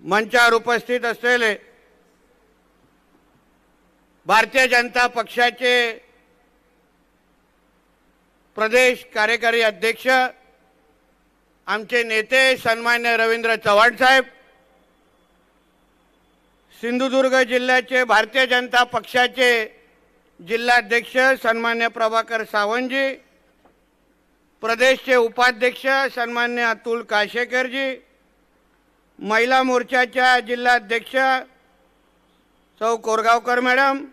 मंचावर उपस्थित असलेले भारतीय जनता पक्षाचे प्रदेश कार्यकारी अध्यक्ष आमचे नेते सन्मान्य रवींद्र चव्हाण साहेब, सिंधुदुर्ग जिल्ह्याचे भारतीय जनता पक्षाचे जिल्हाध्यक्ष सन्मान्य प्रभाकर सावंतजी, प्रदेशचे उपाध्यक्ष सन्मान्य अतुल काशेकरजी, महिला मोर्चाच्या जिल्हाध्यक्ष सौ कोरगावकर मॅडम,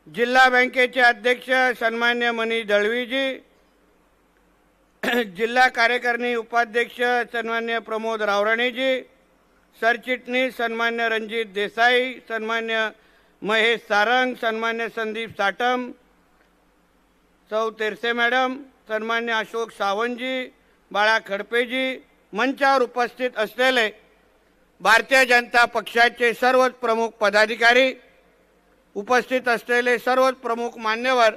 जिल्हा बँकेचे अध्यक्ष सन्मान्य मनीष दळवीजी, जिल्हा कार्यकारिणी उपाध्यक्ष सन्मान्य प्रमोद रावराणेजी, सरचिटणीस सन्मान्य रणजित देसाई, सन्मान्य महेश सारंग, सन्मान्य संदीप साटम, सौ तेरसे मॅडम, सन्मान्य अशोक सावंतजी, बाळा खडपेजी, मंचावर उपस्थित असलेले भारतीय जनता पक्षाचे सर्वच प्रमुख पदाधिकारी, उपस्थित असलेले सर्वच प्रमुख मान्यवर,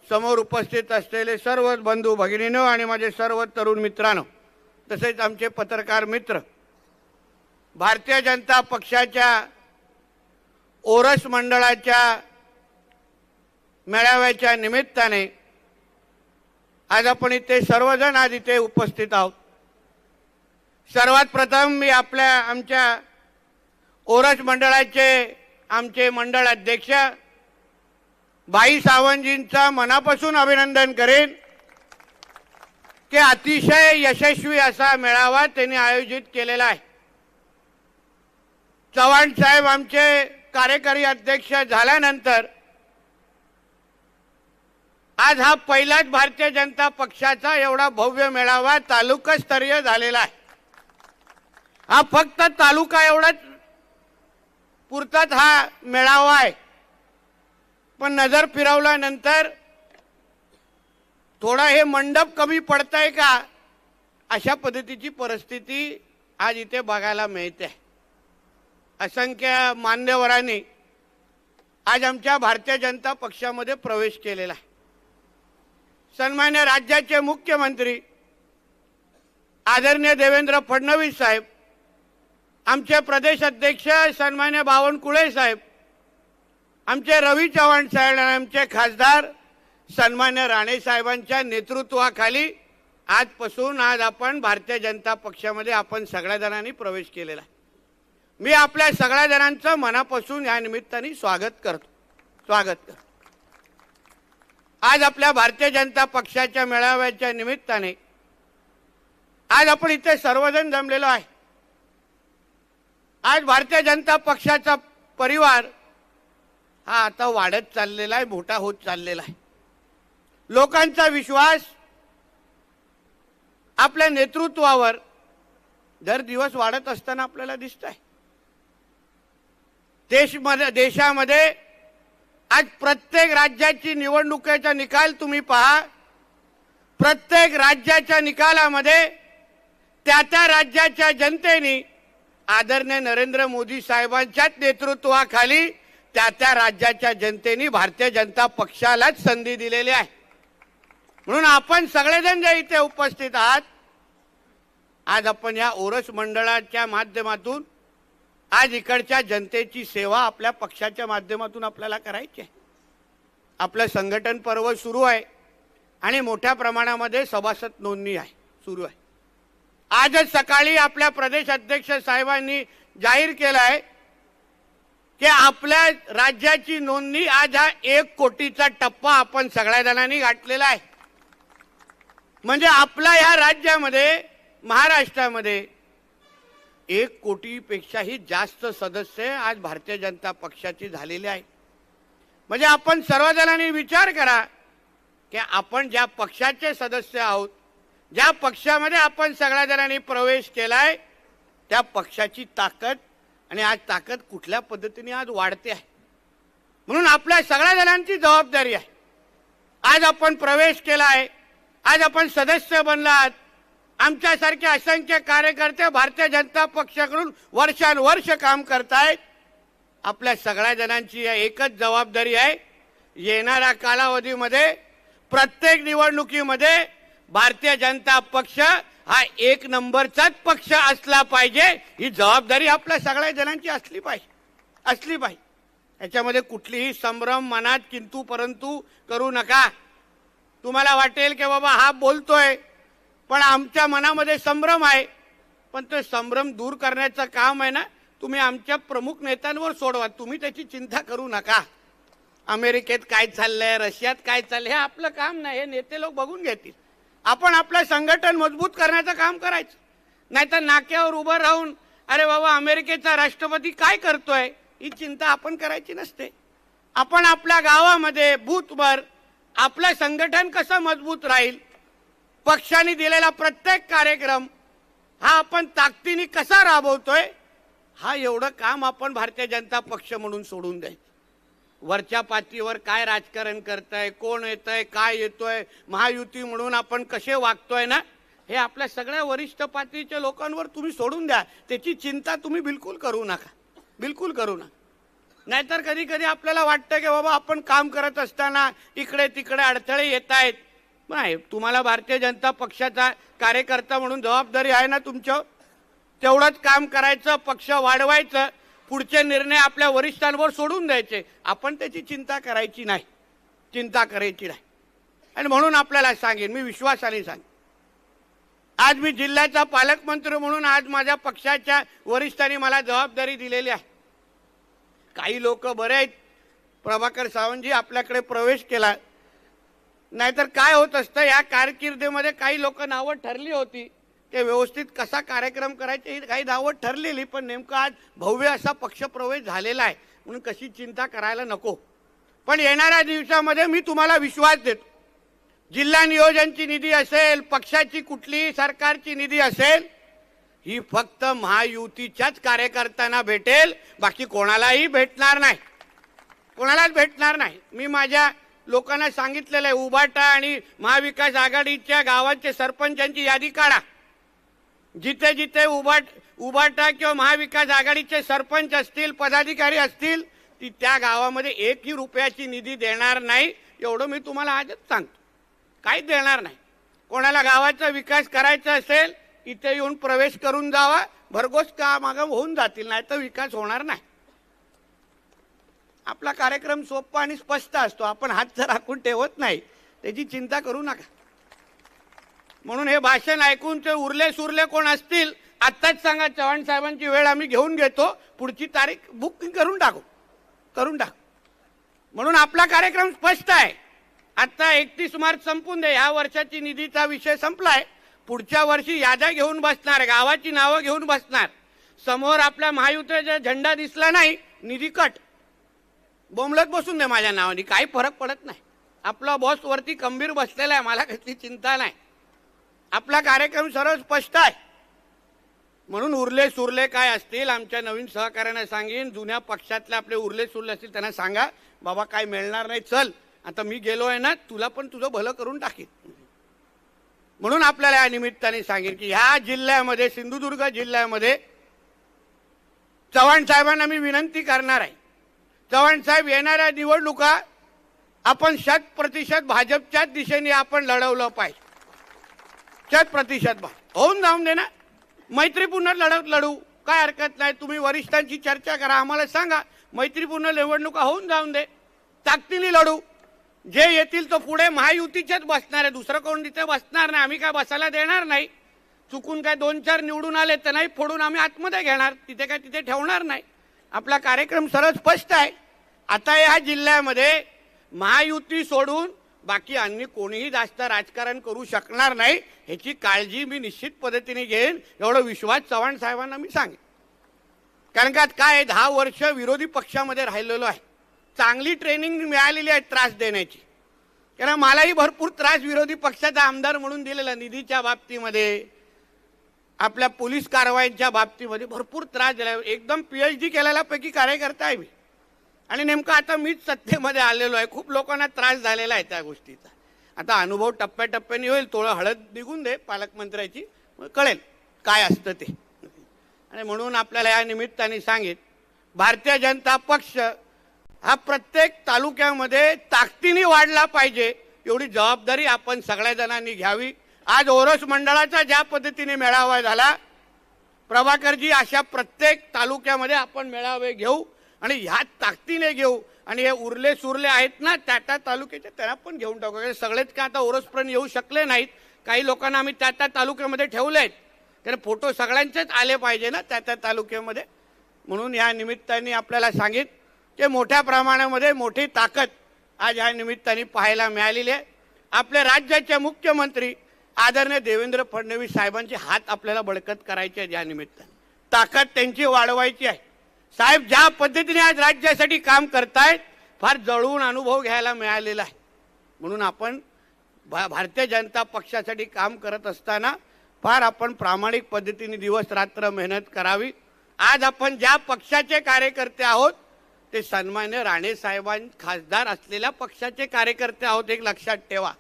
समोर उपस्थित असलेले सर्वच बंधू भगिनींनो आणि माझे सर्व तरुण मित्रांनो, तसेच आमचे पत्रकार मित्र, भारतीय जनता पक्षाच्या ओरस मंडळाच्या मेळाव्याच्या निमित्ताने आज आपण इथे सर्वजण आज इथे उपस्थित आहोत। सर्वात प्रथम मी आमच्या ओरस मंडळाचे आमचे मंडळ अध्यक्ष बाई सावंतजींचा मनापासून अभिनंदन करेन की अतिशय यशस्वी असा मेळावा त्यांनी आयोजित केलेला आहे। चव्हाण साहेब आमचे कार्यकारी अध्यक्ष झाल्यानंतर आज हा पहिलाच भारतीय जनता पक्षाचा एवढा भव्य मेळावा तालुकास्तरीय झालेला आहे। हा फक्त तालुका एवढाच पुरताच हा मेळावा आहे, पण नजर फिरवल्यानंतर थोडा हे मंडप कमी पडतंय का अशा पद्धतीची परिस्थिती आज इथे बघायला मिळते। असंख्य मान्यवरांनी आज आमच्या भारतीय जनता पक्षामध्ये प्रवेश केलेला आहे। सन्मान्य राज्याचे मुख्यमंत्री आदरणीय देवेंद्र फडणवीस साहेब, आमचे प्रदेश अध्यक्ष सन्मान्य बावनकुळे साहेब, आमचे रवी चव्हाण साहेब आणि आमचे खासदार सन्मान्य राणे साहेबांच्या नेतृत्वाखाली आजपासून आज आपण भारतीय जनता पक्षामध्ये आपण सगळ्या जणांनी प्रवेश केलेला आहे। मी आपल्या सगळ्या जणांचं मनापासून या निमित्ताने स्वागत करतो। आज आपल्या भारतीय जनता पक्षाच्या मेळाव्याच्या निमित्ताने आज आपण इथे सर्वजण जमलेलो आहे। आज भारतीय जनता पक्षाचा परिवार हा आता वाढत चाललेला आहे, मोठा होत चाललेला आहे। लोकांचा विश्वास आपल्या नेतृत्वावर दर दिवस वाढत असताना आपल्याला दिसत आहे। देशामध्ये आज प्रत्येक राज्याची निवडणुकीचा निकाल तुम्ही पहा, प्रत्येक राज्याच्या निकालामध्ये त्या राज्याच्या जनतेने आदरणीय नरेंद्र मोदी साहेबांच्याच नेतृत्वाखाली त्या राज्याच्या जनतेने भारतीय जनता पक्षालाच संधी दिलेली आहे। म्हणून आपण सगळेजण जे इथे उपस्थित आहात, आज आपण या ओरस मंडळाच्या माध्यमातून आज इकडच्या जनतेची सेवा आपल्या पक्षाच्या माध्यमातून आपल्याला करायची आहे। आपलं संघटन पर्व सुरू आहे आणि मोठ्या प्रमाणामध्ये सभासद नोंदणी आहे सुरू आहे। आजच सकाळी आपल्या प्रदेश अध्यक्ष साहेबांनी जाहीर केलं आहे की आपल्या राज्याची नोंदणी आज हा 1 कोटीचा टप्पा आपण सगळ्या जणांनी गाठलेला आहे। म्हणजे आपल्या या राज्यामध्ये महाराष्ट्रामध्ये 1 कोटीपेक्षाही जास्त सदस्य आज भारतीय जनता पक्षाचे झालेले आहेत। म्हणजे आपण सर्वजणांनी विचार करा की आपण ज्या पक्षाचे सदस्य आहोत, ज्या पक्षामध्ये आपण सगळ्या जणांनी प्रवेश केलाय, त्या पक्षाची ताकद आणि आज ताकद कुठल्या पद्धतीने आज वाढते आहे। म्हणून आपल्या सगळ्या जणांची जबाबदारी आहे। आज आपण प्रवेश केलाय, आज आपण सदस्य बनलात, आमच्यासारखे असंख्य कार्यकर्ते भारतीय जनता पक्षाकडून वर्षानुवर्ष काम करतायत। आपल्या सगळ्या जणांची एकच जबाबदारी आहे, येणाऱ्या कालावधीमध्ये प्रत्येक निवडणुकीमध्ये भारतीय जनता पक्ष हा एक नंबरचाच पक्ष असला पाहिजे, ही जबाबदारी आपल्या सगळ्या जणांची असली पाहिजे. याच्यामध्ये कुठलीही संभ्रम मनात किंतु परंतु करू नका. तुम्हाला वाटेल की बाबा हा बोलतोय पण आमच्या मनामध्ये संभ्रम आहे, पण तो संभ्रम दूर करण्याचं काम आहे ना तुम्ही आमच्या प्रमुख नेत्यांवर सोडवा. तुम्ही त्याची चिंता करू नका. अमेरिकेत काय चाललंय, रशियात काय चाललंय, हे आपलं काम नाही, हे नेते लोक बघून घेतील. आपण आपलं संघटन मजबूत करण्याचं काम करायचं. नाहीतर नाक्यावर उभं राहून अरे बाबा अमेरिकेचा राष्ट्रपती काय करतोय ही चिंता आपण करायची नसते. आपण आपल्या गावामध्ये बूथवर आपलं संघटन कसं मजबूत राहील, पक्षाने दिलेला प्रत्येक कार्यक्रम हा आपण ताकदीने कसा राबवतोय, हा एवढं काम आपण भारतीय जनता पक्ष म्हणून सोडून द्यायचं. वरच्या पातळीवर काय राजकारण करताय, कोण येतंय, काय येतोय, महायुती म्हणून आपण कसे वागतोय ना, हे आपल्या सगळ्या वरिष्ठ पातळीच्या लोकांवर तुम्ही सोडून द्या. त्याची चिंता तुम्ही बिलकुल करू नका. नाहीतर कधी कधी आपल्याला वाटतं की बाबा आपण काम करत असताना इकडे तिकडे अडथळे येत आहेत. नाही, तुम्हाला भारतीय जनता पक्षाचा कार्यकर्ता म्हणून जबाबदारी आहे ना तुमच्या, तेवढंच काम करायचं, पक्ष वाढवायचं, पुढचे निर्णय आपल्या वरिष्ठांवर सोडून द्यायचे. आपण त्याची चिंता करायची नाही. आणि म्हणून आपल्याला सांगेन, मी विश्वासाने सांगेन, आज मी जिल्ह्याचा पालकमंत्री म्हणून आज माझ्या पक्षाच्या वरिष्ठांनी मला जबाबदारी दिलेली आहे. काही लोक बरे आहेत, प्रभाकर सावंतजी आपल्याकडे प्रवेश केला, नाहीतर काय होत असतं या कारकिर्दीमध्ये काही लोक नावं ठरली होती ते व्यवस्थित कसा कार्यक्रम करायचे ही काही नावं ठरलेली, पण नेमकं आज भव्य असा पक्षप्रवेश झालेला आहे म्हणून कशी चिंता करायला नको. पण येणाऱ्या दिवसामध्ये मी तुम्हाला विश्वास देतो, जिल्हा नियोजनची निधी असेल, पक्षाची कुठलीही सरकारची निधी असेल, ही फक्त महायुतीच्याच कार्यकर्त्यांना भेटेल, बाकी कोणालाही भेटणार नाही. मी माझ्या लोकांना सांगितलेलं आहे, उबाटा आणि महाविकास आघाडीच्या गावांच्या सरपंचांची यादी काढा. जिथे जिथे उबाटा किंवा महाविकास आघाडीचे सरपंच असतील, पदाधिकारी असतील, ती त्या गावामध्ये एकही रुपयाची निधी देणार नाही, एवढं मी तुम्हाला आजच सांगतो. काही देणार नाही. कोणाला गावाचा विकास करायचा असेल इथे येऊन प्रवेश करून जावा, भरघोस कामं होऊन जातील, नाही तर विकास होणार नाही. आपला कार्यक्रम सोपा आणि स्पष्ट असतो, आपण हात जर राखून ठेवत नाही, त्याची चिंता करू नका. म्हणून हे भाषण ऐकून ते उरले सुरले कोण असतील आत्ताच सांगा, चव्हाण साहेबांची वेळ आम्ही घेऊन घेतो, पुढची तारीख बुकिंग करून टाकू. म्हणून आपला कार्यक्रम स्पष्ट आहे. आता 31 मार्च संपून दे, ह्या वर्षाची निधीचा विषय संपलाय. पुढच्या वर्षी याद्या घेऊन बसणार, गावाची नावं घेऊन बसणार. समोर आपल्या महायुतीचा झेंडा दिसला नाही, निधी कट, बोंबलत बसून दे माझ्या नावाने, काही फरक पडत नाही. आपला बॉस वरती खंबीर बसलेला आहे, मला कसली चिंता नाही. आपला कार्यक्रम सरळ स्पष्ट आहे. म्हणून उरले सुरले काय असतील आमच्या नवीन सहकार्यांना सांगेन, जुन्या पक्षातले आपले उरले सुरले असतील त्यांना सांगा, बाबा काय मिळणार नाही, चल आता मी गेलोय ना, तुला पण तुझं भलं करून टाकीन. म्हणून आपल्याला या निमित्ताने सांगेन की ह्या जिल्ह्यामध्ये, सिंधुदुर्ग जिल्ह्यामध्ये चव्हाण साहेबांना मी विनंती करणार आहे, चव्हाण साहेब येणाऱ्या निवडणुका आपण 100% भाजपच्याच दिशेने आपण लढवलं पाहिजे. 100% होऊन जाऊन दे ना, मैत्रीपूर्ण लढू, काय हरकत नाही. तुम्ही वरिष्ठांची चर्चा करा, आम्हाला सांगा, मैत्रीपूर्ण निवडणुका होऊन जाऊन दे, ताकदीने लढू. जे येतील तो पुढे महायुतीच्याच बसणार आहे, दुसरं कोण तिथे बसणार नाही. आम्ही काय बसायला देणार नाही. चुकून काय 2-4 निवडून आले तर नाही, फोडून आम्ही आतमध्ये घेणार, तिथे काय तिथे ठेवणार नाही. आपला कार्यक्रम सरळ स्पष्ट आहे. आता या जिल्ह्यामध्ये महायुती सोडून बाकी अन्य कोणीही जास्त राजकारण करू शकणार नाही, ह्याची काळजी मी निश्चित पद्धतीने घेईन, एवढा विश्वास चव्हाण साहेबांना मी सांगेन. कारण का काय 10 वर्ष विरोधी पक्षामध्ये राहिलेलो आहे, चांगली ट्रेनिंग मिळालेली आहे त्रास देण्याची. कारण मलाही भरपूर त्रास विरोधी पक्षाचा आमदार म्हणून दिलेला, निधीच्या बाबतीमध्ये, आपल्या पोलीस कारवाईच्या बाबतीमध्ये भरपूर त्रास दिला. एकदम PhD केलेला पैकी कार्यकर्ता आहे मी, आणि नेमकं आता मीच सत्तेमध्ये आलेलो आहे. खूप लोकांना त्रास झालेला आहे त्या गोष्टीचा. आता अनुभव टप्प्याटप्प्याने होईल, थोडं हळद निघून दे पालकमंत्र्याची, कळेल काय असतं ते. आणि म्हणून आपल्याला या निमित्ताने सांगेन, भारतीय जनता पक्ष हा प्रत्येक तालुक्यामध्ये ताकदीने वाढला पाहिजे, एवढी जबाबदारी आपण सगळ्या जणांनी घ्यावी. आज ओरोस मंडळाचा ज्या पद्धतीने मेळावा झाला, प्रभाकरजी, अशा प्रत्येक तालुक्यामध्ये आपण मेळावे घेऊ आणि ह्या ताकदीने घेऊ आणि हे उरले सुरले आहेत ना त्या तालुक्याचे त्यांना पण घेऊन टाकू. सगळेच काय आता ओरोसपर्यंत येऊ शकले नाहीत, काही लोकांना आम्ही त्या तालुक्यामध्ये ठेवले आहेत, कारण फोटो सगळ्यांचेच आले पाहिजे ना त्या तालुक्यामध्ये. म्हणून या निमित्ताने आपल्याला सांगित की मोठ्या प्रमाणामध्ये मोठी ताकद आज या निमित्ताने पाहायला मिळालेली आहे. आपल्या राज्याचे मुख्यमंत्री आदरणीय देवेंद्र फडणवीस साहेबांचे हात आपल्याला बळकट करायचे आहेत. या निमित्ताने ताकद त्यांची वाढवायची आहे. साहेब ज्या पद्धतीने आज राज्यासाठी काम करतायत फार जवळून अनुभव घ्यायला मिळालेला आहे. म्हणून आपण भारतीय जनता पक्षासाठी काम करत असताना फार आपण प्रामाणिक पद्धतीने दिवस रात्र मेहनत करावी. आज आपण ज्या पक्षाचे कार्यकर्ते आहोत ते सन्मान्य राणे साहेबां खासदार असलेल्या पक्षाचे कार्यकर्ते आहोत. एक लक्षात ठेवा,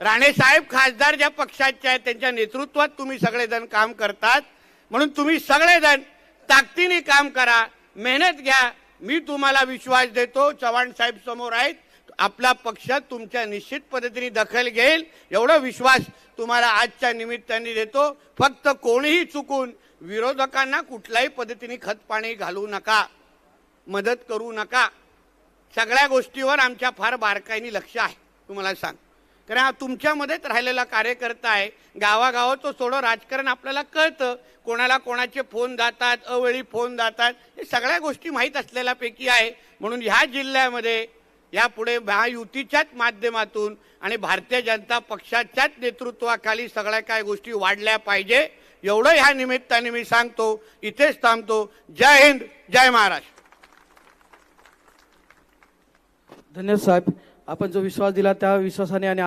राणे साहेब खासदार ज्या पक्षाचे आहेत त्यांच्या नेतृत्वात तुम्ही सगळेजण काम करतात. म्हणून तुम्ही सगळेजण ताकदीने काम करा, मेहनत घ्या. मी तुम्हाला विश्वास देतो, चव्हाण साहेब समोर आहेत, आपला पक्ष तुमच्या निश्चित पद्धतीने दखल घेईल एवढा विश्वास तुम्हाला आजच्या निमित्ताने देतो. फक्त कोणीही चुकून विरोधकांना कुठल्याही पद्धतीने खतपाणी घालू नका, मदत करू नका. सगळ्या गोष्टीवर आमच्या फार बारकाईने लक्ष आहे. तुम्हाला सांग, कारण हा तुमच्यामध्येच राहिलेला कार्यकर्ता आहे. गावागावाचं थोडं राजकारण आपल्याला कळतं, कोणाला कोणाचे फोन जातात, अवेळी फोन जातात, हे सगळ्या गोष्टी माहीत असलेल्यापैकी आहे. म्हणून ह्या जिल्ह्यामध्ये यापुढे महायुतीच्याच माध्यमातून आणि भारतीय जनता पक्षाच्याच नेतृत्वाखाली सगळ्या काय गोष्टी वाढल्या पाहिजे एवढं ह्या निमित्ताने मी सांगतो. इथेच थांबतो. जय हिंद, जय महाराष्ट्र. धन्यवाद साहेब, आपण जो विश्वास दिला त्या विश्वासाने आणि